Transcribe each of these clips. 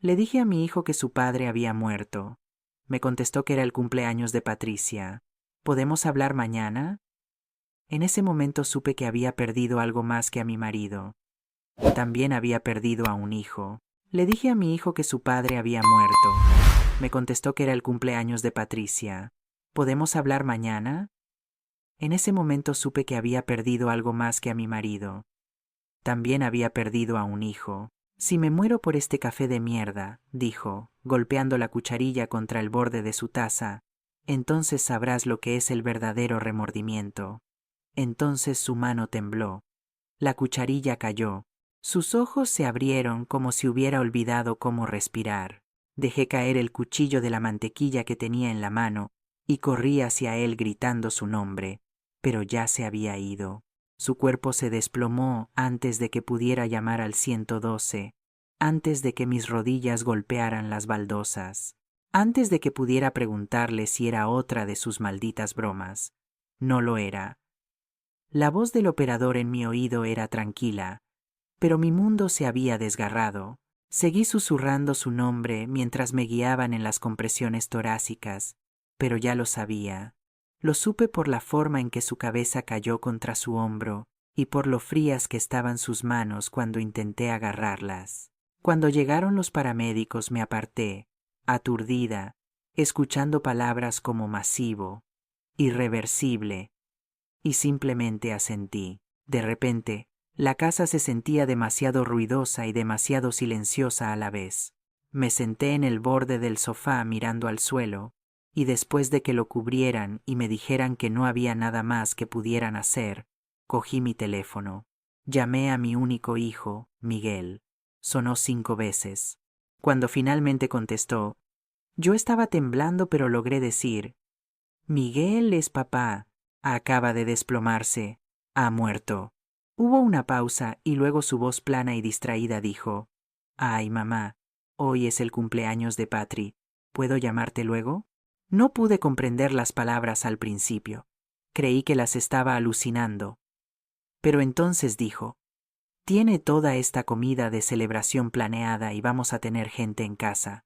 Le dije a mi hijo que su padre había muerto. Me contestó que era el cumpleaños de Patricia. ¿Podemos hablar mañana? En ese momento supe que había perdido algo más que a mi marido. También había perdido a un hijo. Le dije a mi hijo que su padre había muerto. Me contestó que era el cumpleaños de Patricia. ¿Podemos hablar mañana? En ese momento supe que había perdido algo más que a mi marido. También había perdido a un hijo. Si me muero por este café de mierda, dijo, golpeando la cucharilla contra el borde de su taza, entonces sabrás lo que es el verdadero remordimiento. Entonces su mano tembló. La cucharilla cayó. Sus ojos se abrieron como si hubiera olvidado cómo respirar. Dejé caer el cuchillo de la mantequilla que tenía en la mano y corrí hacia él gritando su nombre, pero ya se había ido. Su cuerpo se desplomó antes de que pudiera llamar al 112, antes de que mis rodillas golpearan las baldosas, antes de que pudiera preguntarle si era otra de sus malditas bromas. No lo era. La voz del operador en mi oído era tranquila, pero mi mundo se había desgarrado. Seguí susurrando su nombre mientras me guiaban en las compresiones torácicas, pero ya lo sabía. Lo supe por la forma en que su cabeza cayó contra su hombro y por lo frías que estaban sus manos cuando intenté agarrarlas. Cuando llegaron los paramédicos me aparté, aturdida, escuchando palabras como masivo, irreversible, y simplemente asentí. De repente, la casa se sentía demasiado ruidosa y demasiado silenciosa a la vez. Me senté en el borde del sofá mirando al suelo, y después de que lo cubrieran y me dijeran que no había nada más que pudieran hacer, cogí mi teléfono. Llamé a mi único hijo, Miguel. Sonó 5 veces. Cuando finalmente contestó, yo estaba temblando pero logré decir, Miguel es papá. Acaba de desplomarse. Ha muerto. Hubo una pausa y luego su voz plana y distraída dijo, ay, mamá, hoy es el cumpleaños de Patri. ¿Puedo llamarte luego? No pude comprender las palabras al principio. Creí que las estaba alucinando. Pero entonces dijo, tiene toda esta comida de celebración planeada y vamos a tener gente en casa.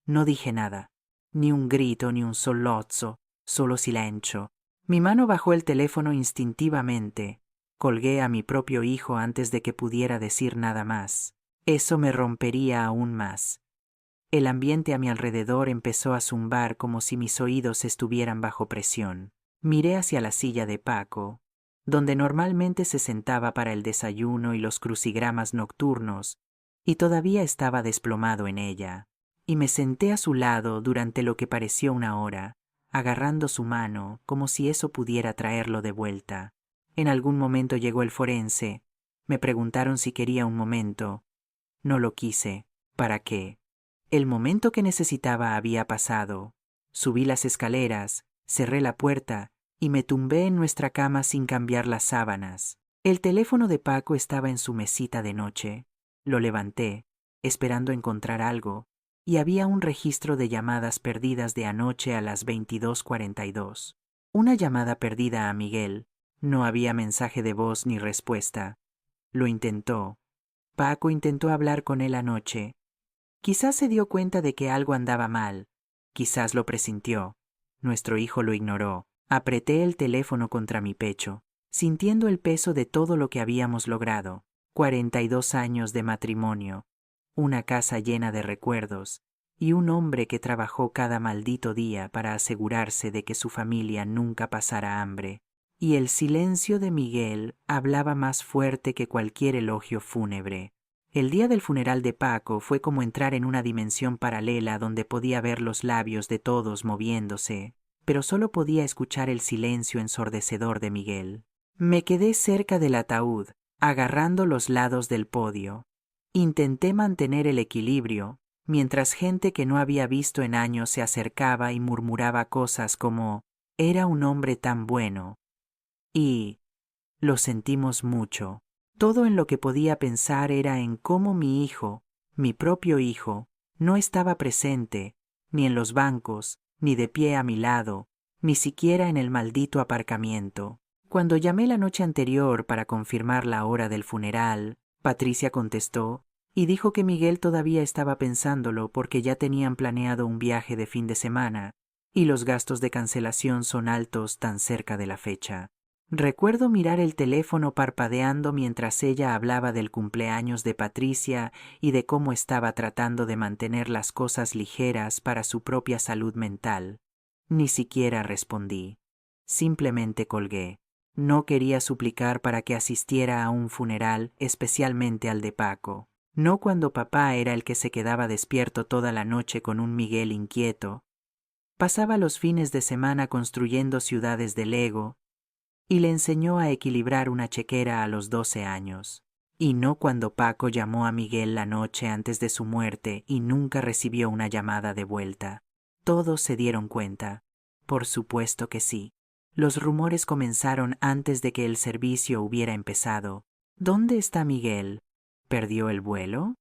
No dije nada, ni un grito ni un sollozo, solo silencio. Mi mano bajó el teléfono instintivamente. Colgué a mi propio hijo antes de que pudiera decir nada más. Eso me rompería aún más. El ambiente a mi alrededor empezó a zumbar como si mis oídos estuvieran bajo presión. Miré hacia la silla de Paco, donde normalmente se sentaba para el desayuno y los crucigramas nocturnos, y todavía estaba desplomado en ella. Y me senté a su lado durante lo que pareció una hora, agarrando su mano como si eso pudiera traerlo de vuelta. En algún momento llegó el forense. Me preguntaron si quería un momento. No lo quise. ¿Para qué? El momento que necesitaba había pasado. Subí las escaleras, cerré la puerta y me tumbé en nuestra cama sin cambiar las sábanas. El teléfono de Paco estaba en su mesita de noche. Lo levanté, esperando encontrar algo, y había un registro de llamadas perdidas de anoche a las 22:42. Una llamada perdida a Miguel. No había mensaje de voz ni respuesta. Lo intentó. Paco intentó hablar con él anoche. Quizás se dio cuenta de que algo andaba mal. Quizás lo presintió. Nuestro hijo lo ignoró. Apreté el teléfono contra mi pecho, sintiendo el peso de todo lo que habíamos logrado. 42 años de matrimonio, una casa llena de recuerdos, y un hombre que trabajó cada maldito día para asegurarse de que su familia nunca pasara hambre. Y el silencio de Miguel hablaba más fuerte que cualquier elogio fúnebre. El día del funeral de Paco fue como entrar en una dimensión paralela donde podía ver los labios de todos moviéndose, pero solo podía escuchar el silencio ensordecedor de Miguel. Me quedé cerca del ataúd, agarrando los lados del podio. Intenté mantener el equilibrio, mientras gente que no había visto en años se acercaba y murmuraba cosas como, era un hombre tan bueno. Y lo sentimos mucho. Todo en lo que podía pensar era en cómo mi hijo, mi propio hijo, no estaba presente, ni en los bancos, ni de pie a mi lado, ni siquiera en el maldito aparcamiento. Cuando llamé la noche anterior para confirmar la hora del funeral, Patricia contestó, Y dijo que Miguel todavía estaba pensándolo porque ya tenían planeado un viaje de fin de semana, y los gastos de cancelación son altos tan cerca de la fecha. Recuerdo mirar el teléfono parpadeando mientras ella hablaba del cumpleaños de Patricia y de cómo estaba tratando de mantener las cosas ligeras para su propia salud mental. Ni siquiera respondí. Simplemente colgué. No quería suplicar para que asistiera a un funeral, especialmente al de Paco. No cuando papá era el que se quedaba despierto toda la noche con un Miguel inquieto. Pasaba los fines de semana construyendo ciudades de Lego y le enseñó a equilibrar una chequera a los 12 años. Y no cuando Paco llamó a Miguel la noche antes de su muerte y nunca recibió una llamada de vuelta. Todos se dieron cuenta. Por supuesto que sí. Los rumores comenzaron antes de que el servicio hubiera empezado. ¿Dónde está Miguel? ¿Perdió el vuelo?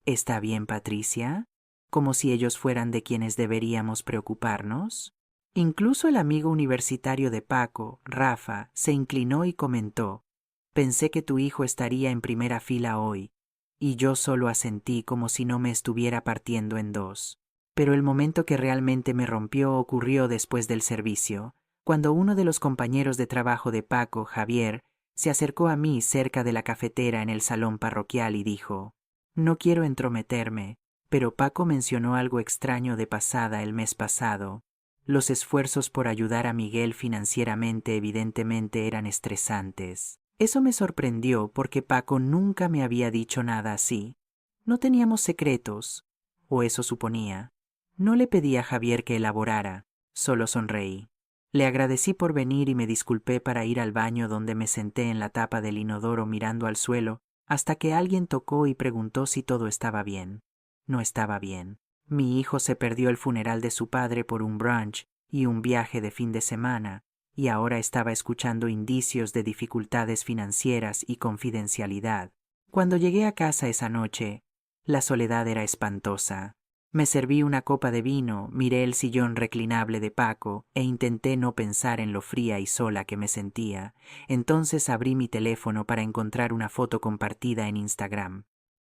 ¿Está bien Patricia? Como si ellos fueran de quienes deberíamos preocuparnos. Incluso el amigo universitario de Paco, Rafa, se inclinó y comentó: «Pensé que tu hijo estaría en primera fila hoy», y yo solo asentí como si no me estuviera partiendo en dos. Pero el momento que realmente me rompió ocurrió después del servicio, cuando uno de los compañeros de trabajo de Paco, Javier, se acercó a mí cerca de la cafetera en el salón parroquial y dijo: «No quiero entrometerme, pero Paco mencionó algo extraño de pasada el mes pasado». Los esfuerzos por ayudar a Miguel financieramente evidentemente eran estresantes. Eso me sorprendió porque Paco nunca me había dicho nada así. No teníamos secretos, o eso suponía. No le pedí a Javier que elaborara, solo sonreí. Le agradecí por venir y me disculpé para ir al baño donde me senté en la tapa del inodoro mirando al suelo hasta que alguien tocó y preguntó si todo estaba bien. No estaba bien. Mi hijo se perdió el funeral de su padre por un brunch y un viaje de fin de semana, y ahora estaba escuchando indicios de dificultades financieras y confidencialidad. Cuando llegué a casa esa noche, la soledad era espantosa. Me serví una copa de vino, miré el sillón reclinable de Paco e intenté no pensar en lo fría y sola que me sentía. Entonces abrí mi teléfono para encontrar una foto compartida en Instagram.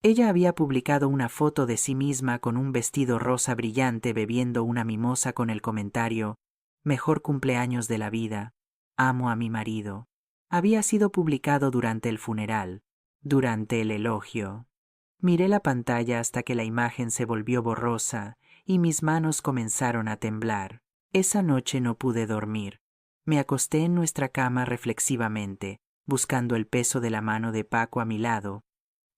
Ella había publicado una foto de sí misma con un vestido rosa brillante bebiendo una mimosa con el comentario: «Mejor cumpleaños de la vida. Amo a mi marido». Había sido publicado durante el funeral, durante el elogio. Miré la pantalla hasta que la imagen se volvió borrosa y mis manos comenzaron a temblar. Esa noche no pude dormir. Me acosté en nuestra cama reflexivamente, buscando el peso de la mano de Paco a mi lado,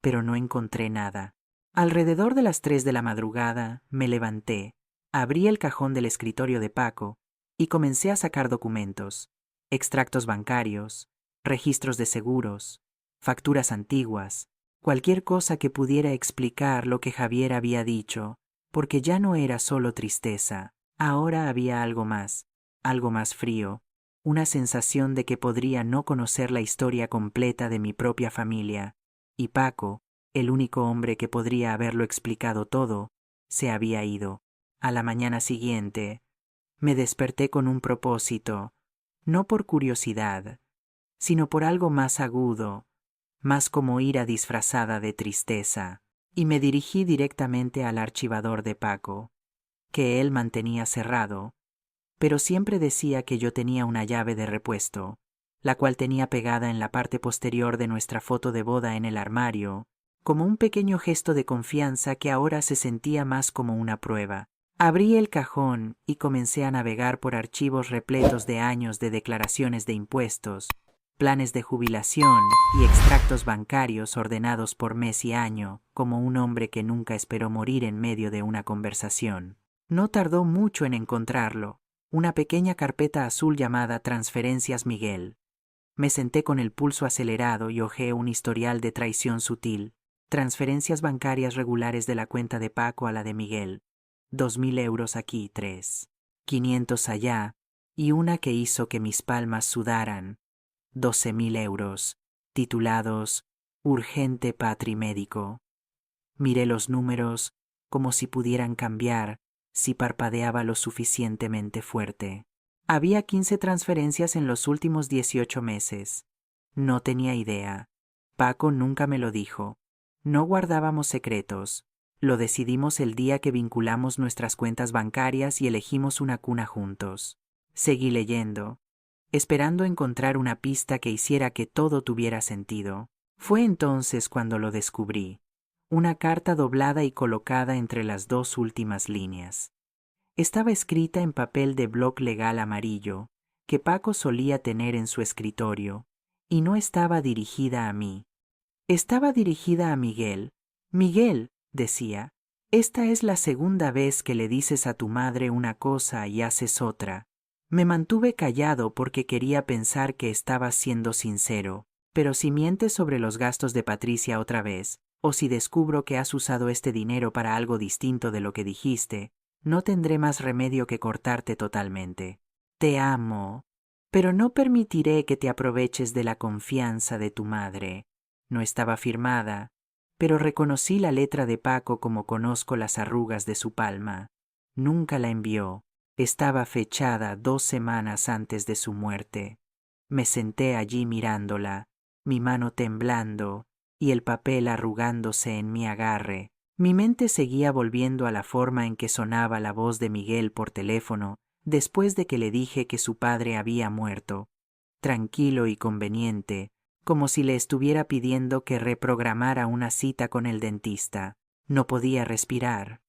pero no encontré nada. Alrededor de las 3 de la madrugada me levanté, abrí el cajón del escritorio de Paco y comencé a sacar documentos, extractos bancarios, registros de seguros, facturas antiguas, cualquier cosa que pudiera explicar lo que Javier había dicho, porque ya no era solo tristeza, ahora había algo más frío, una sensación de que podría no conocer la historia completa de mi propia familia. Y Paco, el único hombre que podría haberlo explicado todo, se había ido. A la mañana siguiente, me desperté con un propósito, no por curiosidad, sino por algo más agudo, más como ira disfrazada de tristeza, y me dirigí directamente al archivador de Paco, que él mantenía cerrado, pero siempre decía que yo tenía una llave de repuesto, la cual tenía pegada en la parte posterior de nuestra foto de boda en el armario, como un pequeño gesto de confianza que ahora se sentía más como una prueba. Abrí el cajón y comencé a navegar por archivos repletos de años de declaraciones de impuestos, planes de jubilación y extractos bancarios ordenados por mes y año, como un hombre que nunca esperó morir en medio de una conversación. No tardó mucho en encontrarlo, una pequeña carpeta azul llamada Transferencias Miguel. Me senté con el pulso acelerado y hojeé un historial de traición sutil, transferencias bancarias regulares de la cuenta de Paco a la de Miguel, 2.000 euros aquí, 3, 500 allá, y una que hizo que mis palmas sudaran, 12.000 euros, titulados Urgente Patrimédico. Miré los números como si pudieran cambiar si parpadeaba lo suficientemente fuerte. Había 15 transferencias en los últimos 18 meses. No tenía idea. Paco nunca me lo dijo. No guardábamos secretos. Lo decidimos el día que vinculamos nuestras cuentas bancarias y elegimos una cuna juntos. Seguí leyendo, esperando encontrar una pista que hiciera que todo tuviera sentido. Fue entonces cuando lo descubrí. Una carta doblada y colocada entre las dos últimas líneas. Estaba escrita en papel de bloc legal amarillo, que Paco solía tener en su escritorio, y no estaba dirigida a mí. Estaba dirigida a Miguel. Miguel, decía, esta es la segunda vez que le dices a tu madre una cosa y haces otra. Me mantuve callado porque quería pensar que estabas siendo sincero, pero si mientes sobre los gastos de Patricia otra vez, o si descubro que has usado este dinero para algo distinto de lo que dijiste, no tendré más remedio que cortarte totalmente. Te amo, pero no permitiré que te aproveches de la confianza de tu madre. No estaba firmada, pero reconocí la letra de Paco como conozco las arrugas de su palma. Nunca la envió. Estaba fechada 2 semanas antes de su muerte. Me senté allí mirándola, mi mano temblando y el papel arrugándose en mi agarre. Mi mente seguía volviendo a la forma en que sonaba la voz de Miguel por teléfono después de que le dije que su padre había muerto. Tranquilo y conveniente, como si le estuviera pidiendo que reprogramara una cita con el dentista. No podía respirar,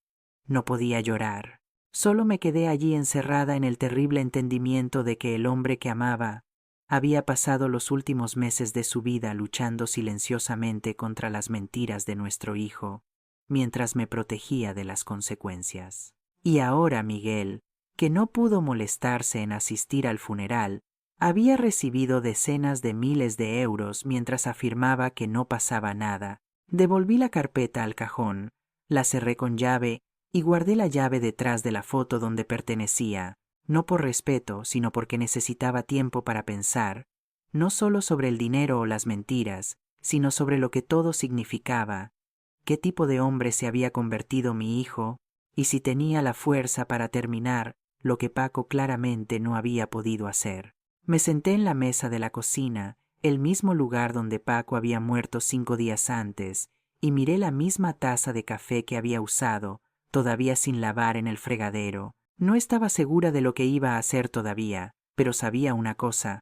no podía llorar. Solo me quedé allí encerrada en el terrible entendimiento de que el hombre que amaba había pasado los últimos meses de su vida luchando silenciosamente contra las mentiras de nuestro hijo, mientras me protegía de las consecuencias. Y ahora Miguel, que no pudo molestarse en asistir al funeral, había recibido decenas de miles de euros mientras afirmaba que no pasaba nada. Devolví la carpeta al cajón, la cerré con llave y guardé la llave detrás de la foto donde pertenecía, no por respeto, sino porque necesitaba tiempo para pensar, no solo sobre el dinero o las mentiras, sino sobre lo que todo significaba, qué tipo de hombre se había convertido mi hijo, y si tenía la fuerza para terminar lo que Paco claramente no había podido hacer. Me senté en la mesa de la cocina, el mismo lugar donde Paco había muerto 5 días antes, y miré la misma taza de café que había usado, todavía sin lavar en el fregadero. No estaba segura de lo que iba a hacer todavía, pero sabía una cosa.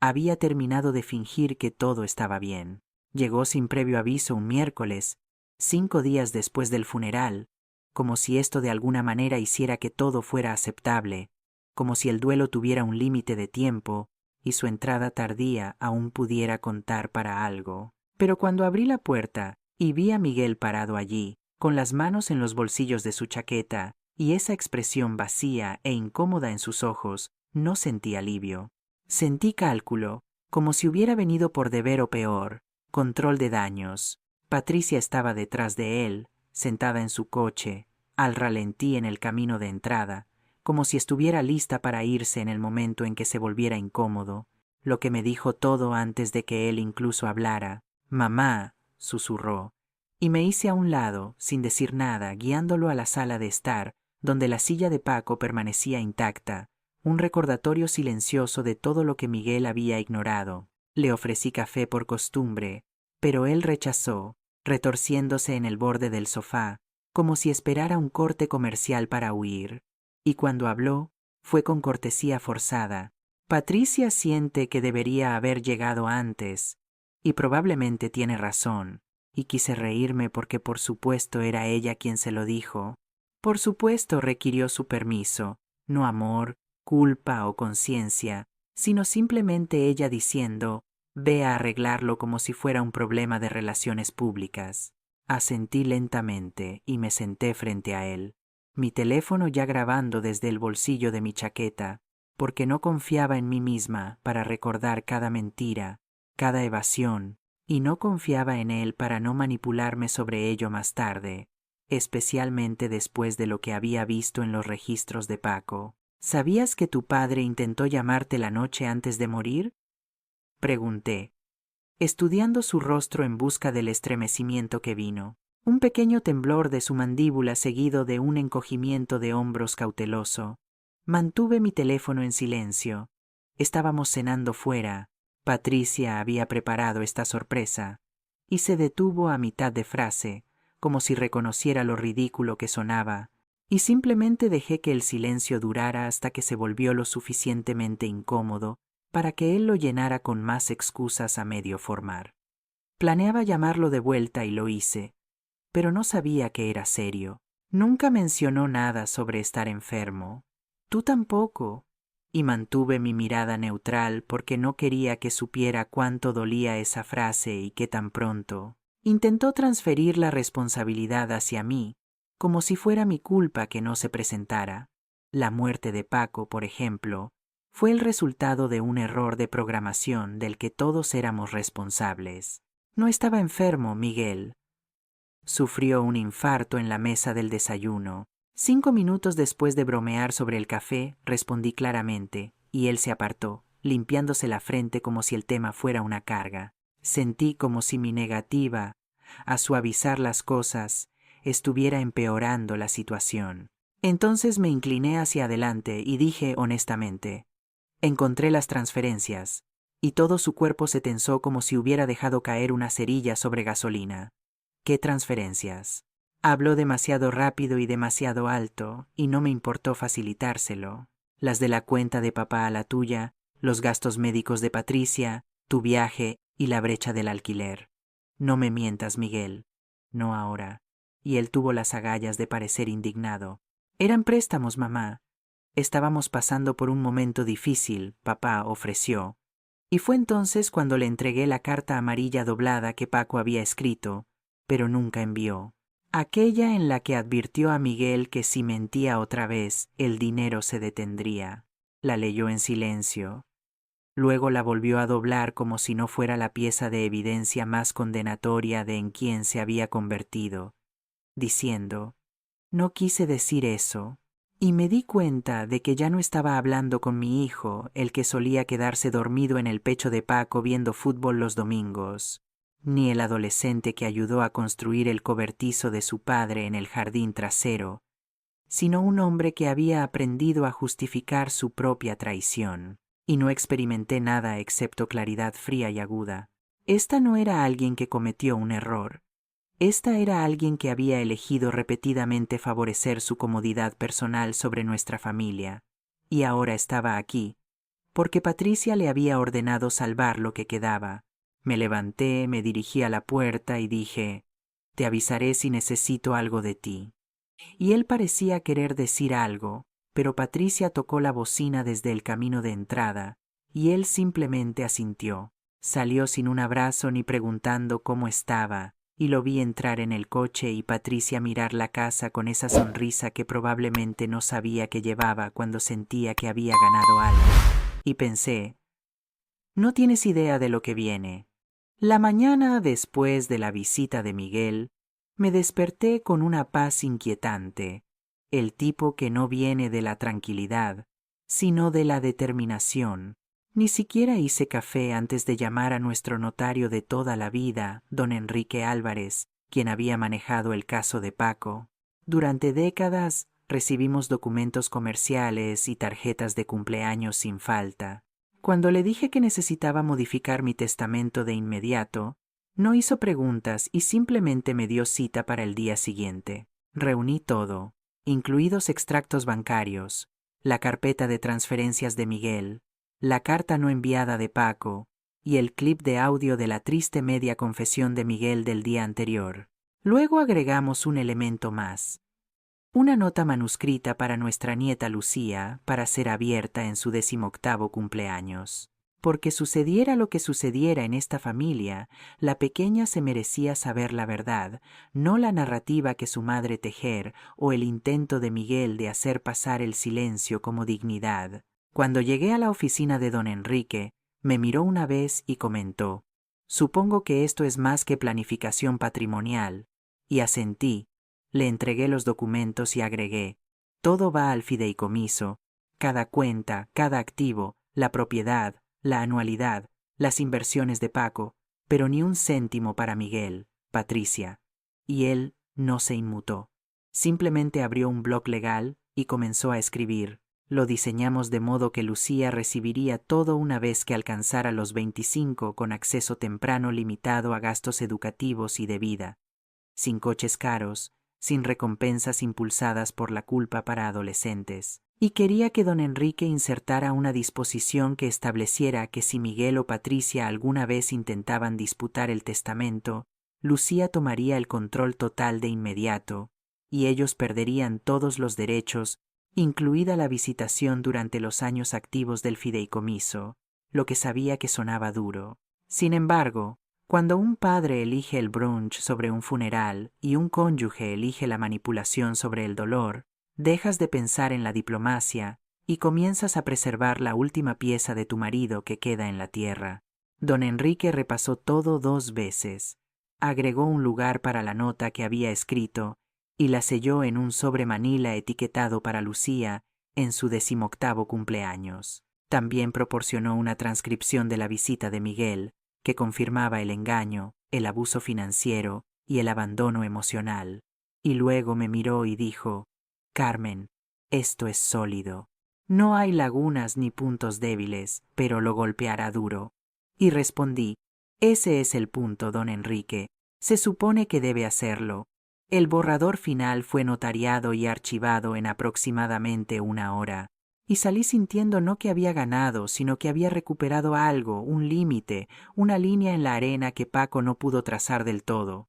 Había terminado de fingir que todo estaba bien. Llegó sin previo aviso un miércoles, 5 días después del funeral, como si esto de alguna manera hiciera que todo fuera aceptable, como si el duelo tuviera un límite de tiempo y su entrada tardía aún pudiera contar para algo. Pero cuando abrí la puerta y vi a Miguel parado allí, con las manos en los bolsillos de su chaqueta y esa expresión vacía e incómoda en sus ojos, no sentí alivio. Sentí cálculo, como si hubiera venido por deber o peor, control de daños. Patricia estaba detrás de él, sentada en su coche, al ralentí en el camino de entrada, como si estuviera lista para irse en el momento en que se volviera incómodo, lo que me dijo todo antes de que él incluso hablara. «Mamá», susurró, y me hice a un lado, sin decir nada, guiándolo a la sala de estar, donde la silla de Paco permanecía intacta, un recordatorio silencioso de todo lo que Miguel había ignorado. Le ofrecí café por costumbre, pero él rechazó, retorciéndose en el borde del sofá, como si esperara un corte comercial para huir. Y cuando habló, fue con cortesía forzada. Patricia siente que debería haber llegado antes, y probablemente tiene razón. Y quise reírme porque por supuesto era ella quien se lo dijo. Por supuesto requirió su permiso, no amor, culpa o conciencia, sino simplemente ella diciendo, ve a arreglarlo como si fuera un problema de relaciones públicas. Asentí lentamente y me senté frente a él, mi teléfono ya grabando desde el bolsillo de mi chaqueta, porque no confiaba en mí misma para recordar cada mentira, cada evasión, y no confiaba en él para no manipularme sobre ello más tarde, especialmente después de lo que había visto en los registros de Paco. ¿Sabías que tu padre intentó llamarte la noche antes de morir?, pregunté, estudiando su rostro en busca del estremecimiento que vino. Un pequeño temblor de su mandíbula seguido de un encogimiento de hombros cauteloso. Mantuve mi teléfono en silencio. Estábamos cenando fuera. Patricia había preparado esta sorpresa. y se detuvo a mitad de frase, como si reconociera lo ridículo que sonaba, y simplemente dejé que el silencio durara hasta que se volvió lo suficientemente incómodo para que él lo llenara con más excusas a medio formar. Planeaba llamarlo de vuelta y lo hice, pero no sabía que era serio. Nunca mencionó nada sobre estar enfermo. Tú tampoco. Y mantuve mi mirada neutral porque no quería que supiera cuánto dolía esa frase y qué tan pronto. Intentó transferir la responsabilidad hacia mí, como si fuera mi culpa que no se presentara. La muerte de Paco, por ejemplo, fue el resultado de un error de programación del que todos éramos responsables. No estaba enfermo, Miguel. Sufrió un infarto en la mesa del desayuno. 5 minutos después de bromear sobre el café, respondí claramente, y él se apartó, limpiándose la frente como si el tema fuera una carga. Sentí como si mi negativa a suavizar las cosas estuviera empeorando la situación. Entonces me incliné hacia adelante y dije honestamente, encontré las transferencias, y todo su cuerpo se tensó como si hubiera dejado caer una cerilla sobre gasolina. ¿Qué transferencias? Habló demasiado rápido y demasiado alto, y no me importó facilitárselo. Las de la cuenta de papá a la tuya, los gastos médicos de Patricia, tu viaje y la brecha del alquiler. No me mientas, Miguel. No ahora. Y él tuvo las agallas de parecer indignado. Eran préstamos, mamá. Estábamos pasando por un momento difícil, papá ofreció. Y fue entonces cuando le entregué la carta amarilla doblada que Paco había escrito, pero nunca envió. Aquella en la que advirtió a Miguel que si mentía otra vez, el dinero se detendría. La leyó en silencio. Luego la volvió a doblar como si no fuera la pieza de evidencia más condenatoria de en quién se había convertido, diciendo, no quise decir eso. Y me di cuenta de que ya no estaba hablando con mi hijo, el que solía quedarse dormido en el pecho de Paco viendo fútbol los domingos, ni el adolescente que ayudó a construir el cobertizo de su padre en el jardín trasero, sino un hombre que había aprendido a justificar su propia traición. Y no experimenté nada excepto claridad fría y aguda. Esta no era alguien que cometió un error. Esta era alguien que había elegido repetidamente favorecer su comodidad personal sobre nuestra familia, y ahora estaba aquí, porque Patricia le había ordenado salvar lo que quedaba. Me levanté, me dirigí a la puerta y dije, te avisaré si necesito algo de ti. Y él parecía querer decir algo, pero Patricia tocó la bocina desde el camino de entrada, y él simplemente asintió. Salió sin un abrazo ni preguntando cómo estaba, y lo vi entrar en el coche y Patricia mirar la casa con esa sonrisa que probablemente no sabía que llevaba cuando sentía que había ganado algo. Y pensé, no tienes idea de lo que viene. La mañana después de la visita de Miguel, me desperté con una paz inquietante, el tipo que no viene de la tranquilidad, sino de la determinación. Ni siquiera hice café antes de llamar a nuestro notario de toda la vida, don Enrique Álvarez, quien había manejado el caso de Paco. Durante décadas recibimos documentos comerciales y tarjetas de cumpleaños sin falta. Cuando le dije que necesitaba modificar mi testamento de inmediato, no hizo preguntas y simplemente me dio cita para el día siguiente. Reuní todo, incluidos extractos bancarios, la carpeta de transferencias de Miguel, la carta no enviada de Paco y el clip de audio de la triste media confesión de Miguel del día anterior. Luego agregamos un elemento más. Una nota manuscrita para nuestra nieta Lucía para ser abierta en su 18º cumpleaños. Porque sucediera lo que sucediera en esta familia, la pequeña se merecía saber la verdad, no la narrativa que su madre tejer o el intento de Miguel de hacer pasar el silencio como dignidad. Cuando llegué a la oficina de don Enrique, me miró una vez y comentó, «Supongo que esto es más que planificación patrimonial», y asentí. Le entregué los documentos y agregué, todo va al fideicomiso, cada cuenta, cada activo, la propiedad, la anualidad, las inversiones de Paco, pero ni un céntimo para Miguel, Patricia. Y él no se inmutó. Simplemente abrió un blog legal y comenzó a escribir, Lo diseñamos de modo que Lucía recibiría todo una vez que alcanzara los 25 con acceso temprano limitado a gastos educativos y de vida, sin coches caros, sin recompensas impulsadas por la culpa para adolescentes. Y quería que don Enrique insertara una disposición que estableciera que si Miguel o Patricia alguna vez intentaban disputar el testamento, Lucía tomaría el control total de inmediato, y ellos perderían todos los derechos, incluida la visitación durante los años activos del fideicomiso, lo que sabía que sonaba duro. Sin embargo, cuando un padre elige el brunch sobre un funeral y un cónyuge elige la manipulación sobre el dolor, dejas de pensar en la diplomacia y comienzas a preservar la última pieza de tu marido que queda en la tierra. Don Enrique repasó todo 2 veces, agregó un lugar para la nota que había escrito y la selló en un sobre manila etiquetado para Lucía en su 18º cumpleaños. También proporcionó una transcripción de la visita de Miguel, que confirmaba el engaño, el abuso financiero y el abandono emocional. Y luego me miró y dijo: Carmen, esto es sólido. No hay lagunas ni puntos débiles, pero lo golpeará duro. Y respondí: ese es el punto, don Enrique. Se supone que debe hacerlo. El borrador final fue notariado y archivado en aproximadamente 1 hora, y salí sintiendo no que había ganado, sino que había recuperado algo, un límite, una línea en la arena que Paco no pudo trazar del todo.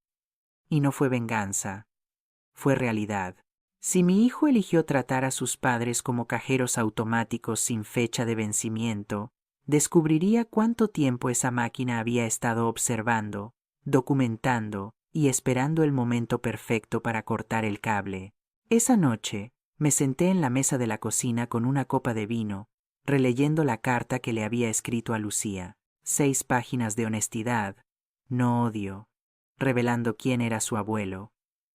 Y no fue venganza, fue realidad. Si mi hijo eligió tratar a sus padres como cajeros automáticos sin fecha de vencimiento, descubriría cuánto tiempo esa máquina había estado observando, documentando y esperando el momento perfecto para cortar el cable. Esa noche me senté en la mesa de la cocina con una copa de vino, releyendo la carta que le había escrito a Lucía. 6 páginas de honestidad, no odio, revelando quién era su abuelo,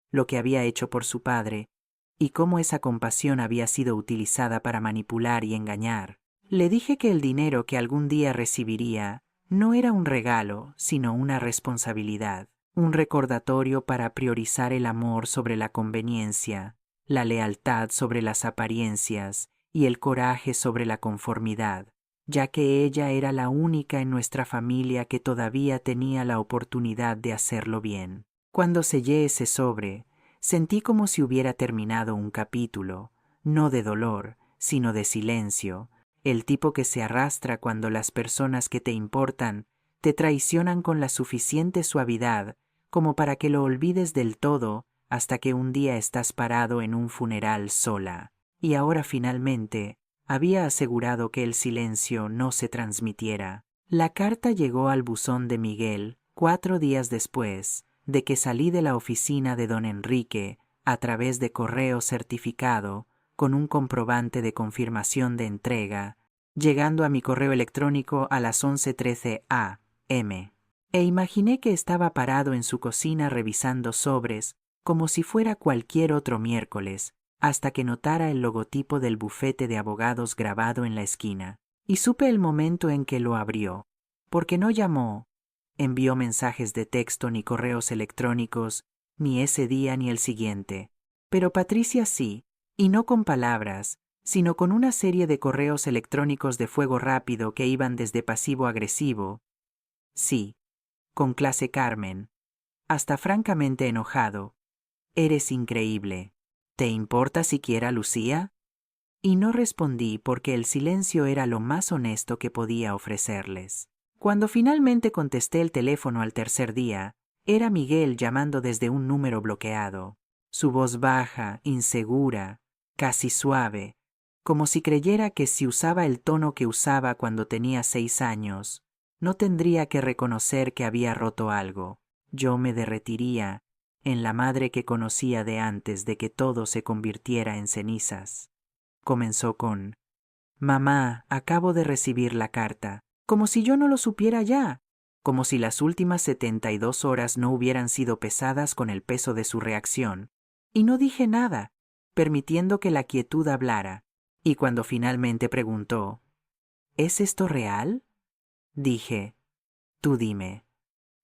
lo que había hecho por su padre, y cómo esa compasión había sido utilizada para manipular y engañar. Le dije que el dinero que algún día recibiría no era un regalo, sino una responsabilidad, un recordatorio para priorizar el amor sobre la conveniencia, la lealtad sobre las apariencias y el coraje sobre la conformidad, ya que ella era la única en nuestra familia que todavía tenía la oportunidad de hacerlo bien. Cuando sellé ese sobre, sentí como si hubiera terminado un capítulo, no de dolor, sino de silencio, el tipo que se arrastra cuando las personas que te importan te traicionan con la suficiente suavidad como para que lo olvides del todo hasta que un día estás parado en un funeral sola. Y ahora finalmente había asegurado que el silencio no se transmitiera. La carta llegó al buzón de Miguel 4 días después de que salí de la oficina de don Enrique a través de correo certificado con un comprobante de confirmación de entrega, llegando a mi correo electrónico a las 11:13 a.m. E imaginé que estaba parado en su cocina revisando sobres como si fuera cualquier otro miércoles, hasta que notara el logotipo del bufete de abogados grabado en la esquina. Y supe el momento en que lo abrió, porque no llamó, envió mensajes de texto ni correos electrónicos, ni ese día ni el siguiente. Pero Patricia sí, y no con palabras, sino con una serie de correos electrónicos de fuego rápido que iban desde pasivo-agresivo, sí, con clase Carmen, hasta francamente enojado. Eres increíble. ¿Te importa siquiera, Lucía? Y no respondí porque el silencio era lo más honesto que podía ofrecerles. Cuando finalmente contesté el teléfono al tercer día, era Miguel llamando desde un número bloqueado. Su voz baja, insegura, casi suave, como si creyera que si usaba el tono que usaba cuando tenía 6 años, no tendría que reconocer que había roto algo. Yo me derretiría en la madre que conocía de antes de que todo se convirtiera en cenizas. Comenzó con: «Mamá, acabo de recibir la carta», como si yo no lo supiera ya, como si las últimas 72 horas no hubieran sido pesadas con el peso de su reacción. Y no dije nada, permitiendo que la quietud hablara, y cuando finalmente preguntó: «¿Es esto real?», dije: «Tú dime»,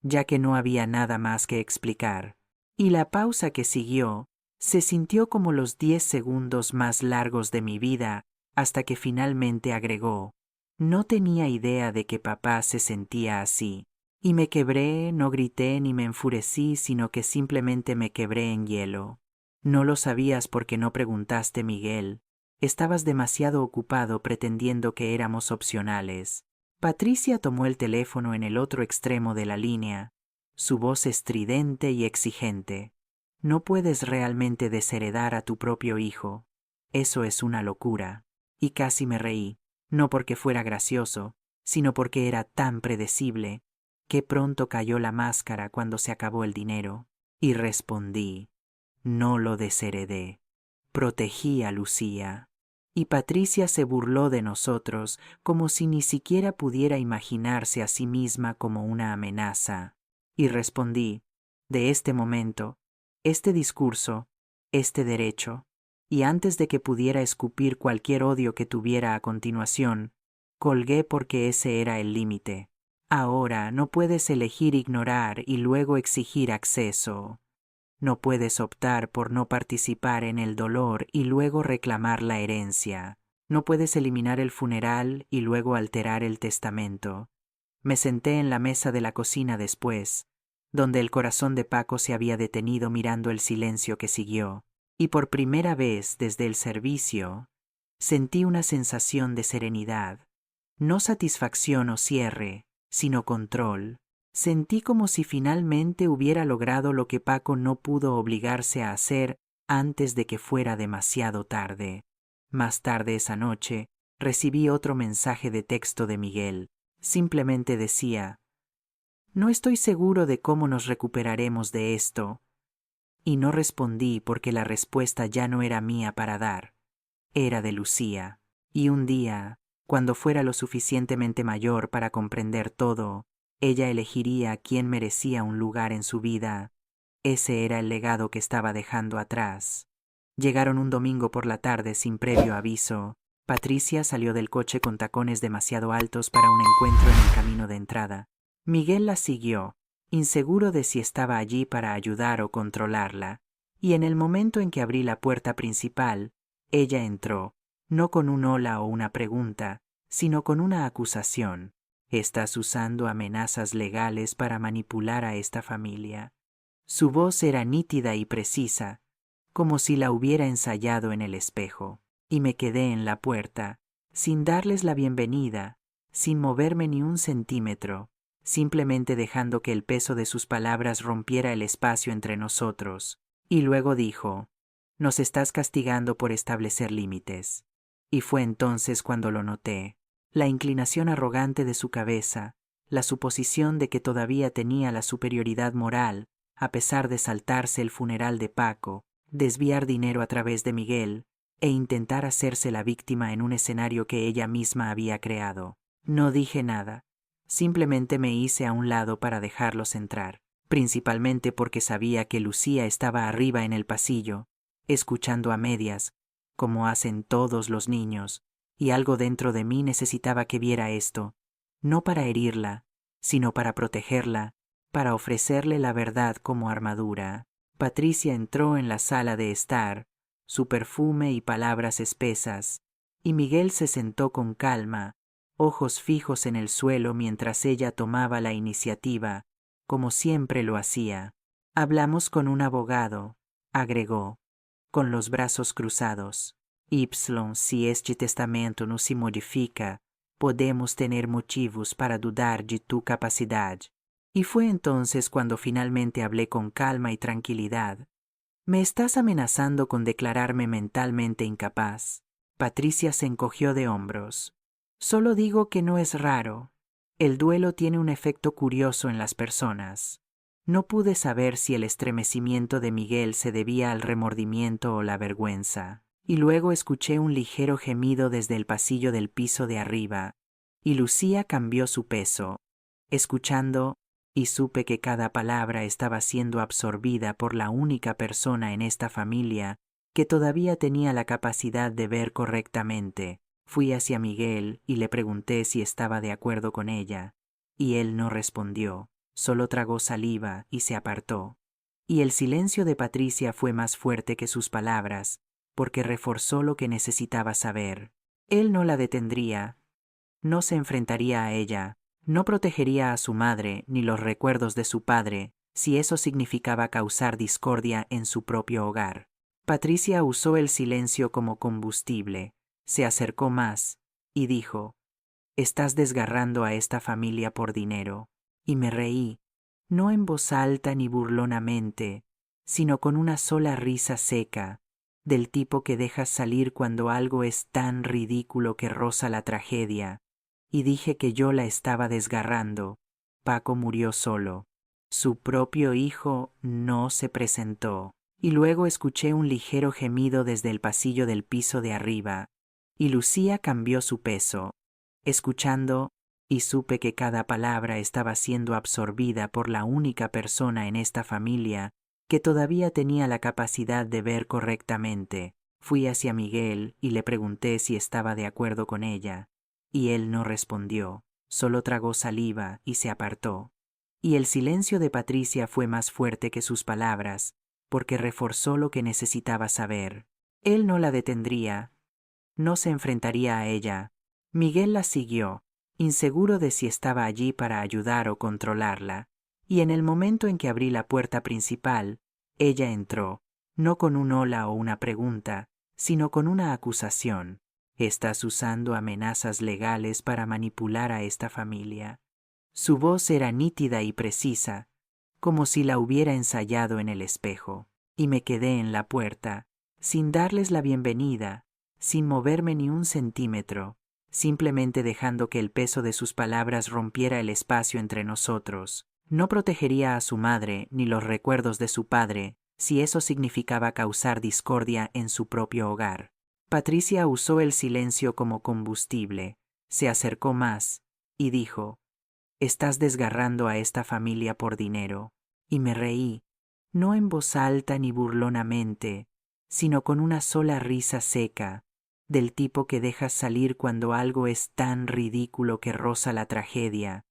ya que no había nada más que explicar. Y la pausa que siguió se sintió como los 10 segundos más largos de mi vida hasta que finalmente agregó: no tenía idea de que papá se sentía así. Y me quebré, no grité ni me enfurecí, sino que simplemente me quebré en hielo. No lo sabías porque no preguntaste, Miguel. Estabas demasiado ocupado pretendiendo que éramos opcionales. Patricia tomó el teléfono en el otro extremo de la línea, su voz estridente y exigente. No puedes realmente desheredar a tu propio hijo. Eso es una locura. Y casi me reí, no porque fuera gracioso, sino porque era tan predecible. Qué pronto cayó la máscara cuando se acabó el dinero. Y respondí: no lo desheredé. Protegí a Lucía. Y Patricia se burló de nosotros como si ni siquiera pudiera imaginarse a sí misma como una amenaza. Y respondí: de este momento, este discurso, este derecho, y antes de que pudiera escupir cualquier odio que tuviera a continuación, colgué porque ese era el límite. Ahora no puedes elegir ignorar y luego exigir acceso. No puedes optar por no participar en el dolor y luego reclamar la herencia. No puedes eliminar el funeral y luego alterar el testamento. Me senté en la mesa de la cocina después, donde el corazón de Paco se había detenido mirando el silencio que siguió, y por primera vez desde el servicio sentí una sensación de serenidad, no satisfacción o cierre, sino control. Sentí como si finalmente hubiera logrado lo que Paco no pudo obligarse a hacer antes de que fuera demasiado tarde. Más tarde esa noche, recibí otro mensaje de texto de Miguel. Simplemente decía: no estoy seguro de cómo nos recuperaremos de esto. Y no respondí porque la respuesta ya no era mía para dar, era de Lucía. Y un día, cuando fuera lo suficientemente mayor para comprender todo, ella elegiría quién merecía un lugar en su vida. Ese era el legado que estaba dejando atrás. Llegaron un domingo por la tarde sin previo aviso. Patricia salió del coche con tacones demasiado altos para un encuentro en el camino de entrada. Miguel la siguió, inseguro de si estaba allí para ayudar o controlarla, y en el momento en que abrí la puerta principal, ella entró, no con un hola o una pregunta, sino con una acusación. Estás usando amenazas legales para manipular a esta familia. Su voz era nítida y precisa, como si la hubiera ensayado en el espejo, y me quedé en la puerta, sin darles la bienvenida, sin moverme ni un centímetro, simplemente dejando que el peso de sus palabras rompiera el espacio entre nosotros. Y luego dijo: nos estás castigando por establecer límites. Y fue entonces cuando lo noté, la inclinación arrogante de su cabeza, la suposición de que todavía tenía la superioridad moral, a pesar de saltarse el funeral de Paco, desviar dinero a través de Miguel, e intentar hacerse la víctima en un escenario que ella misma había creado. No dije nada, simplemente me hice a un lado para dejarlos entrar, principalmente porque sabía que Lucía estaba arriba en el pasillo, escuchando a medias, como hacen todos los niños, y algo dentro de mí necesitaba que viera esto, no para herirla, sino para protegerla, para ofrecerle la verdad como armadura. Patricia entró en la sala de estar, su perfume y palabras espesas, y Miguel se sentó con calma, ojos fijos en el suelo mientras ella tomaba la iniciativa, como siempre lo hacía. Hablamos con un abogado, agregó, con los brazos cruzados. Si este testamento no se modifica, podemos tener motivos para dudar de tu capacidad. Y fue entonces cuando finalmente hablé con calma y tranquilidad. ¿Me estás amenazando con declararme mentalmente incapaz? Patricia se encogió de hombros. Solo digo que no es raro. El duelo tiene un efecto curioso en las personas. No pude saber si el estremecimiento de Miguel se debía al remordimiento o la vergüenza, y luego escuché un ligero gemido desde el pasillo del piso de arriba, y Lucía cambió su peso, escuchando, y supe que cada palabra estaba siendo absorbida por la única persona en esta familia que todavía tenía la capacidad de ver correctamente. Fui hacia Miguel y le pregunté si estaba de acuerdo con ella, y él no respondió. Solo tragó saliva y se apartó. Y el silencio de Patricia fue más fuerte que sus palabras, porque reforzó lo que necesitaba saber. Él no la detendría, no se enfrentaría a ella, no protegería a su madre ni los recuerdos de su padre, si eso significaba causar discordia en su propio hogar. Patricia usó el silencio como combustible, se acercó más y dijo: «Estás desgarrando a esta familia por dinero». Y me reí, no en voz alta ni burlonamente, sino con una sola risa seca, del tipo que dejas salir cuando algo es tan ridículo que roza la tragedia, y dije que yo la estaba desgarrando. Paco murió solo. Su propio hijo no se presentó. Y luego escuché un ligero gemido desde el pasillo del piso de arriba, y Lucía cambió su peso, escuchando, y supe que cada palabra estaba siendo absorbida por la única persona en esta familia que todavía tenía la capacidad de ver correctamente. Fui hacia Miguel y le pregunté si estaba de acuerdo con ella, y él no respondió, solo tragó saliva y se apartó. Y el silencio de Patricia fue más fuerte que sus palabras, porque reforzó lo que necesitaba saber. Él no la detendría, no se enfrentaría a ella. Miguel la siguió, inseguro de si estaba allí para ayudar o controlarla, y en el momento en que abrí la puerta principal, ella entró, no con un hola o una pregunta, sino con una acusación. «Estás usando amenazas legales para manipular a esta familia». Su voz era nítida y precisa, como si la hubiera ensayado en el espejo, y me quedé en la puerta, sin darles la bienvenida, sin moverme ni un centímetro, simplemente dejando que el peso de sus palabras rompiera el espacio entre nosotros. No protegería a su madre ni los recuerdos de su padre, si eso significaba causar discordia en su propio hogar. Patricia usó el silencio como combustible, se acercó más y dijo: «Estás desgarrando a esta familia por dinero». Y me reí, no en voz alta ni burlonamente, sino con una sola risa seca, del tipo que dejas salir cuando algo es tan ridículo que roza la tragedia,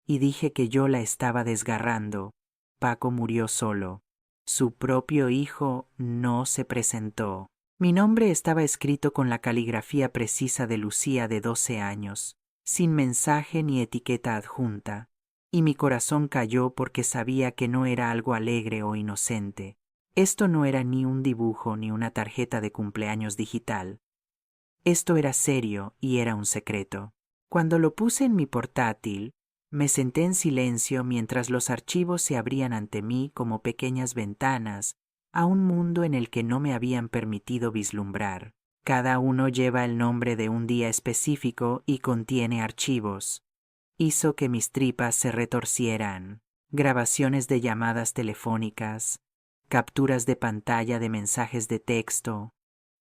y dije que yo la estaba desgarrando. Paco murió solo. Su propio hijo no se presentó. Mi nombre estaba escrito con la caligrafía precisa de Lucía de 12 años, sin mensaje ni etiqueta adjunta, y mi corazón cayó porque sabía que no era algo alegre o inocente. Esto no era ni un dibujo ni una tarjeta de cumpleaños digital. Esto era serio y era un secreto. Cuando lo puse en mi portátil, me senté en silencio mientras los archivos se abrían ante mí como pequeñas ventanas a un mundo en el que no me habían permitido vislumbrar. Cada uno lleva el nombre de un día específico y contiene archivos. Hizo que mis tripas se retorcieran. Grabaciones de llamadas telefónicas, capturas de pantalla de mensajes de texto,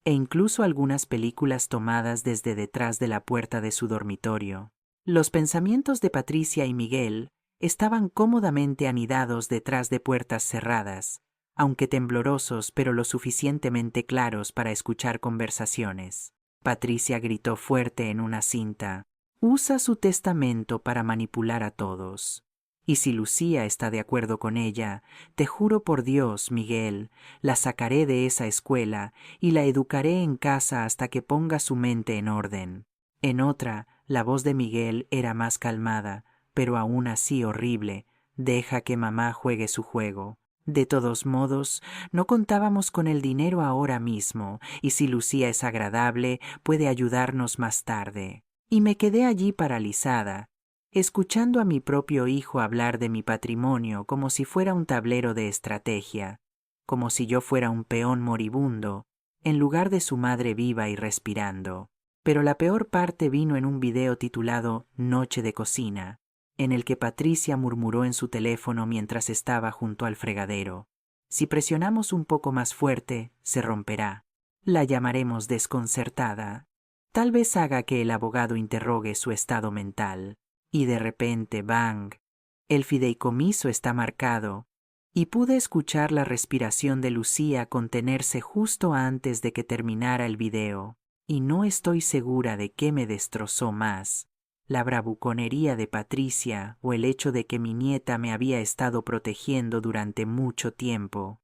e incluso algunas películas tomadas desde detrás de la puerta de su dormitorio. Los pensamientos de Patricia y Miguel estaban cómodamente anidados detrás de puertas cerradas, aunque temblorosos pero lo suficientemente claros para escuchar conversaciones. Patricia gritó fuerte en una cinta: «Usa su testamento para manipular a todos. Y si Lucía está de acuerdo con ella, te juro por Dios, Miguel, la sacaré de esa escuela y la educaré en casa hasta que ponga su mente en orden». En otra, la voz de Miguel era más calmada, pero aún así horrible: «Deja que mamá juegue su juego». De todos modos, no contábamos con el dinero ahora mismo, y si Lucía es agradable, puede ayudarnos más tarde. Y me quedé allí paralizada, escuchando a mi propio hijo hablar de mi patrimonio como si fuera un tablero de estrategia, como si yo fuera un peón moribundo, en lugar de su madre viva y respirando. Pero la peor parte vino en un video titulado «Noche de cocina», en el que Patricia murmuró en su teléfono mientras estaba junto al fregadero: «Si presionamos un poco más fuerte, se romperá. La llamaremos desconcertada. Tal vez haga que el abogado interrogue su estado mental». Y de repente, ¡bang!, el fideicomiso está marcado, y pude escuchar la respiración de Lucía contenerse justo antes de que terminara el video. Y no estoy segura de qué me destrozó más: la bravuconería de Patricia o el hecho de que mi nieta me había estado protegiendo durante mucho tiempo.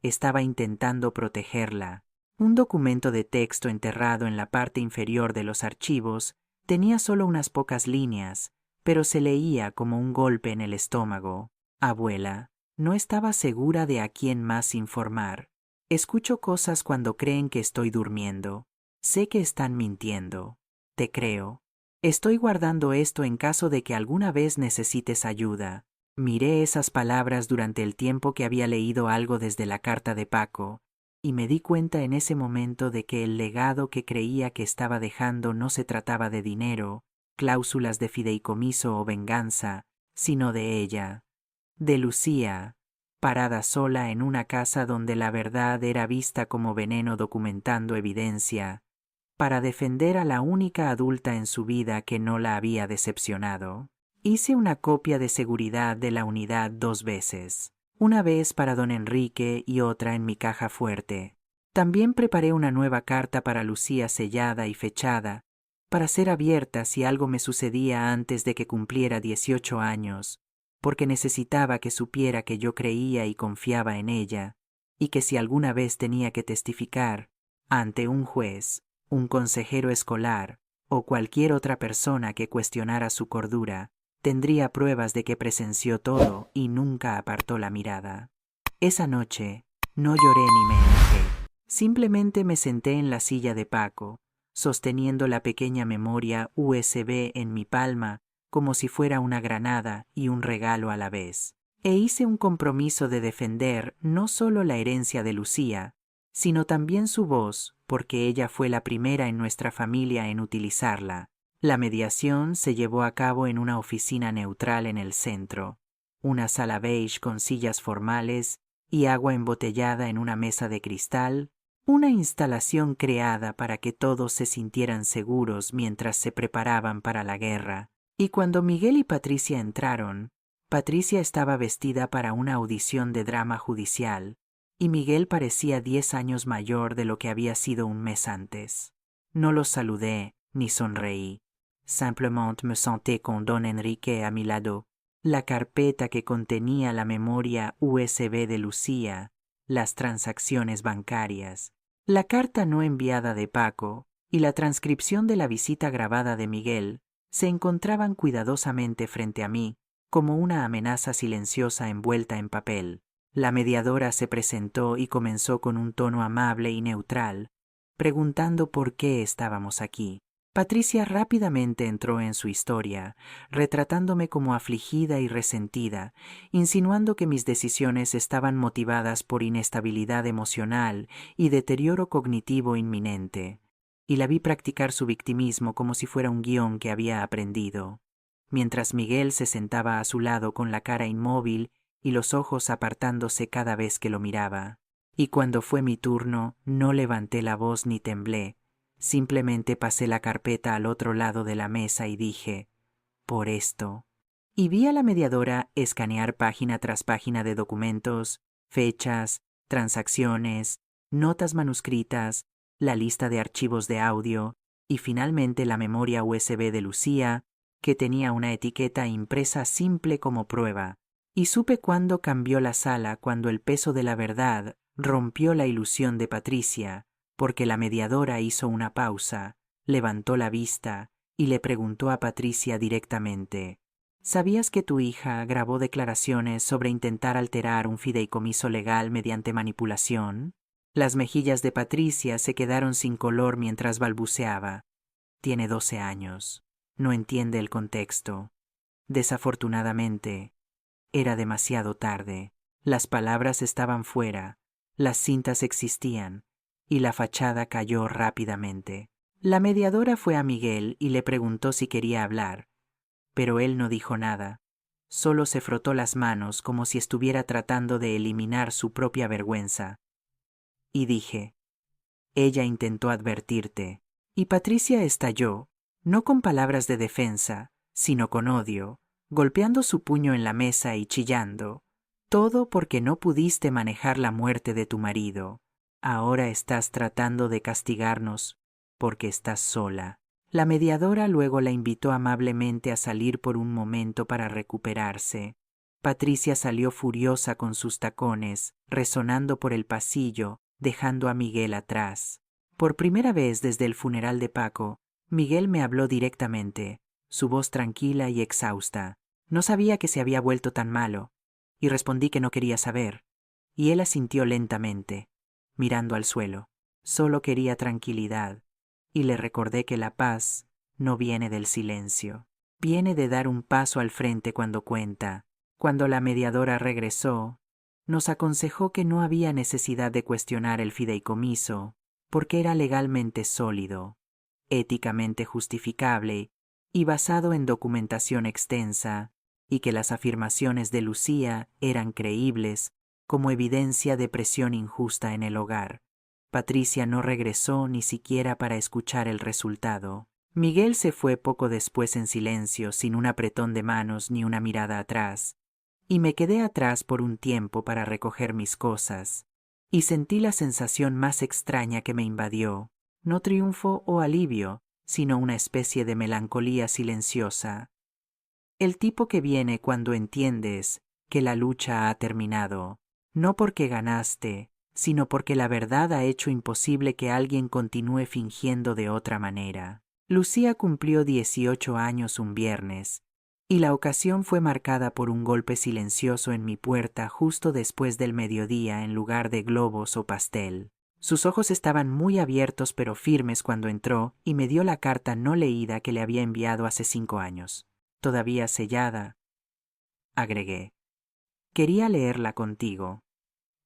Estaba intentando protegerla, Un documento de texto enterrado en la parte inferior de los archivos tenía solo unas pocas líneas, pero se leía como un golpe en el estómago. Abuela, no estaba segura de a quién más informar. Escucho cosas cuando creen que estoy durmiendo. Sé que están mintiendo. Te creo. Estoy guardando esto en caso de que alguna vez necesites ayuda. Miré esas palabras durante el tiempo que había leído algo desde la carta de Paco, y me di cuenta en ese momento de que el legado que creía que estaba dejando no se trataba de dinero, cláusulas de fideicomiso o venganza, sino de ella, de Lucía, parada sola en una casa donde la verdad era vista como veneno documentando evidencia, para defender a la única adulta en su vida que no la había decepcionado. Hice una copia de seguridad de la unidad 2 veces, una vez para don Enrique y otra en mi caja fuerte. También preparé una nueva carta para Lucía sellada y fechada, para ser abierta si algo me sucedía antes de que cumpliera 18 años, porque necesitaba que supiera que yo creía y confiaba en ella, y que si alguna vez tenía que testificar ante un juez, un consejero escolar o cualquier otra persona que cuestionara su cordura, tendría pruebas de que presenció todo y nunca apartó la mirada. Esa noche no lloré ni me enojé. Simplemente me senté en la silla de Paco, sosteniendo la pequeña memoria USB en mi palma como si fuera una granada y un regalo a la vez. E hice un compromiso de defender no solo la herencia de Lucía, sino también su voz, porque ella fue la primera en nuestra familia en utilizarla. La mediación se llevó a cabo en una oficina neutral en el centro, una sala beige con sillas formales y agua embotellada en una mesa de cristal, una instalación creada para que todos se sintieran seguros mientras se preparaban para la guerra. Y cuando Miguel y Patricia entraron, Patricia estaba vestida para una audición de drama judicial, y Miguel parecía 10 años mayor de lo que había sido un mes antes. No los saludé ni sonreí. Simplement me senté con don Enrique a mi lado. La carpeta que contenía la memoria USB de Lucía, las transacciones bancarias, la carta no enviada de Paco y la transcripción de la visita grabada de Miguel se encontraban cuidadosamente frente a mí, como una amenaza silenciosa envuelta en papel. La mediadora se presentó y comenzó con un tono amable y neutral, preguntando por qué estábamos aquí. Patricia rápidamente entró en su historia, retratándome como afligida y resentida, insinuando que mis decisiones estaban motivadas por inestabilidad emocional y deterioro cognitivo inminente, y la vi practicar su victimismo como si fuera un guión que había aprendido. Mientras Miguel se sentaba a su lado con la cara inmóvil y los ojos apartándose cada vez que lo miraba. Y cuando fue mi turno, no levanté la voz ni temblé. Simplemente pasé la carpeta al otro lado de la mesa y dije, por esto. Y vi a la mediadora escanear página tras página de documentos, fechas, transacciones, notas manuscritas, la lista de archivos de audio y finalmente la memoria USB de Lucía, que tenía una etiqueta impresa simple como prueba. Y supe cuándo cambió la sala cuando el peso de la verdad rompió la ilusión de Patricia, porque la mediadora hizo una pausa, levantó la vista y le preguntó a Patricia directamente, ¿sabías que tu hija grabó declaraciones sobre intentar alterar un fideicomiso legal mediante manipulación? Las mejillas de Patricia se quedaron sin color mientras balbuceaba. Tiene 12 años. No entiende el contexto. Desafortunadamente, era demasiado tarde. Las palabras estaban fuera, las cintas existían, y la fachada cayó rápidamente. La mediadora fue a Miguel y le preguntó si quería hablar, pero él no dijo nada. Solo se frotó las manos como si estuviera tratando de eliminar su propia vergüenza. Y dije, ella intentó advertirte. Y Patricia estalló, no con palabras de defensa, sino con odio, golpeando su puño en la mesa y chillando. Todo porque no pudiste manejar la muerte de tu marido. Ahora estás tratando de castigarnos porque estás sola. La mediadora luego la invitó amablemente a salir por un momento para recuperarse. Patricia salió furiosa con sus tacones, resonando por el pasillo, dejando a Miguel atrás. Por primera vez desde el funeral de Paco, Miguel me habló directamente, su voz tranquila y exhausta. No sabía que se había vuelto tan malo, y respondí que no quería saber, y él asintió lentamente, mirando al suelo. Solo quería tranquilidad, y le recordé que la paz no viene del silencio. Viene de dar un paso al frente cuando cuenta. Cuando la mediadora regresó, nos aconsejó que no había necesidad de cuestionar el fideicomiso, porque era legalmente sólido, éticamente justificable y basado en documentación extensa, y que las afirmaciones de Lucía eran creíbles como evidencia de presión injusta en el hogar. Patricia no regresó ni siquiera para escuchar el resultado. Miguel se fue poco después en silencio, sin un apretón de manos ni una mirada atrás, y me quedé atrás por un tiempo para recoger mis cosas, y sentí la sensación más extraña que me invadió, no triunfo o alivio, sino una especie de melancolía silenciosa. El tipo que viene cuando entiendes que la lucha ha terminado, no porque ganaste, sino porque la verdad ha hecho imposible que alguien continúe fingiendo de otra manera. Lucía cumplió 18 años un viernes, y la ocasión fue marcada por un golpe silencioso en mi puerta justo después del mediodía en lugar de globos o pastel. Sus ojos estaban muy abiertos pero firmes cuando entró y me dio la carta no leída que le había enviado hace 5 años. Todavía sellada, agregué. Quería leerla contigo,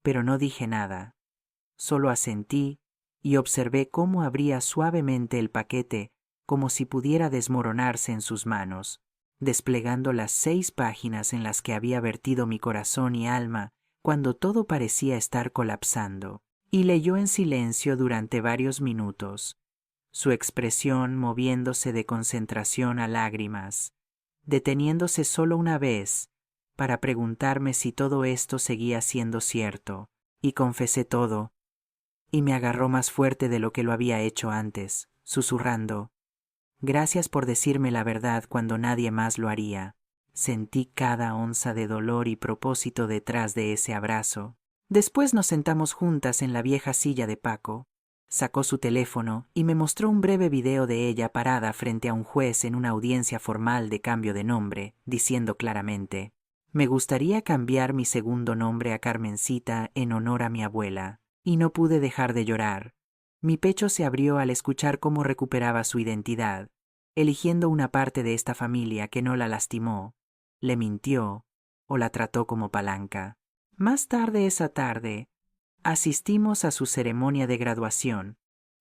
pero no dije nada. Solo asentí y observé cómo abría suavemente el paquete como si pudiera desmoronarse en sus manos, desplegando las 6 páginas en las que había vertido mi corazón y alma cuando todo parecía estar colapsando, y leyó en silencio durante varios minutos, su expresión moviéndose de concentración a lágrimas, deteniéndose solo una vez para preguntarme si todo esto seguía siendo cierto, y confesé todo, y me agarró más fuerte de lo que lo había hecho antes, susurrando: «Gracias por decirme la verdad cuando nadie más lo haría». Sentí cada onza de dolor y propósito detrás de ese abrazo. Después nos sentamos juntas en la vieja silla de Paco. Sacó su teléfono y me mostró un breve video de ella parada frente a un juez en una audiencia formal de cambio de nombre, diciendo claramente: «Me gustaría cambiar mi segundo nombre a Carmencita en honor a mi abuela». Y no pude dejar de llorar. Mi pecho se abrió al escuchar cómo recuperaba su identidad, eligiendo una parte de esta familia que no la lastimó, le mintió o la trató como palanca. Más tarde esa tarde, asistimos a su ceremonia de graduación,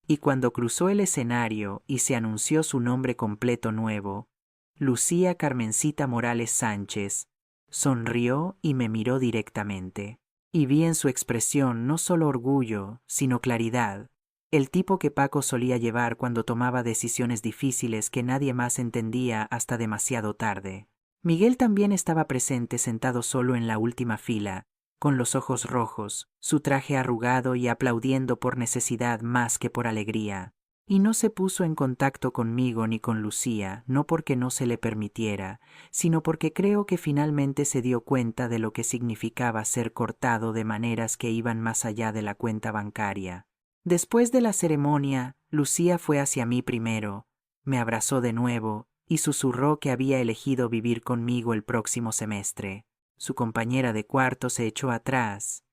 y cuando cruzó el escenario y se anunció su nombre completo nuevo, Lucía Carmencita Morales Sánchez, sonrió y me miró directamente. Y vi en su expresión no solo orgullo, sino claridad, el tipo que Paco solía llevar cuando tomaba decisiones difíciles que nadie más entendía hasta demasiado tarde. Miguel también estaba presente, sentado solo en la última fila, con los ojos rojos, su traje arrugado y aplaudiendo por necesidad más que por alegría. Y no se puso en contacto conmigo ni con Lucía, no porque no se le permitiera, sino porque creo que finalmente se dio cuenta de lo que significaba ser cortado de maneras que iban más allá de la cuenta bancaria. Después de la ceremonia, Lucía fue hacia mí primero, me abrazó de nuevo y susurró que había elegido vivir conmigo el próximo semestre. Su compañera de cuarto se echó atrás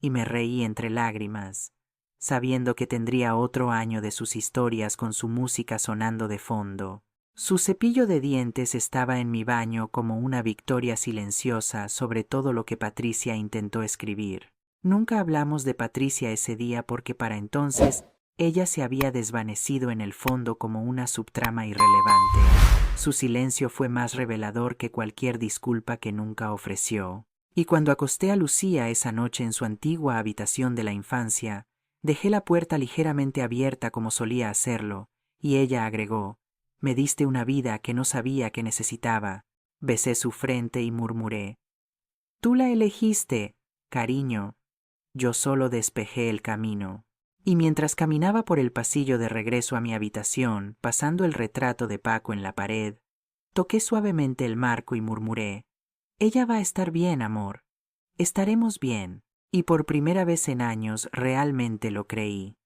y me reí entre lágrimas, sabiendo que tendría otro año de sus historias con su música sonando de fondo. Su cepillo de dientes estaba en mi baño como una victoria silenciosa sobre todo lo que Patricia intentó escribir. Nunca hablamos de Patricia ese día porque para entonces ella se había desvanecido en el fondo como una subtrama irrelevante. Su silencio fue más revelador que cualquier disculpa que nunca ofreció. Y cuando acosté a Lucía esa noche en su antigua habitación de la infancia, dejé la puerta ligeramente abierta como solía hacerlo, y ella agregó: «Me diste una vida que no sabía que necesitaba». Besé su frente y murmuré: «Tú la elegiste, cariño. Yo solo despejé el camino». Y mientras caminaba por el pasillo de regreso a mi habitación, pasando el retrato de Paco en la pared, toqué suavemente el marco y murmuré: «Ella va a estar bien, amor. Estaremos bien». Y por primera vez en años realmente lo creí.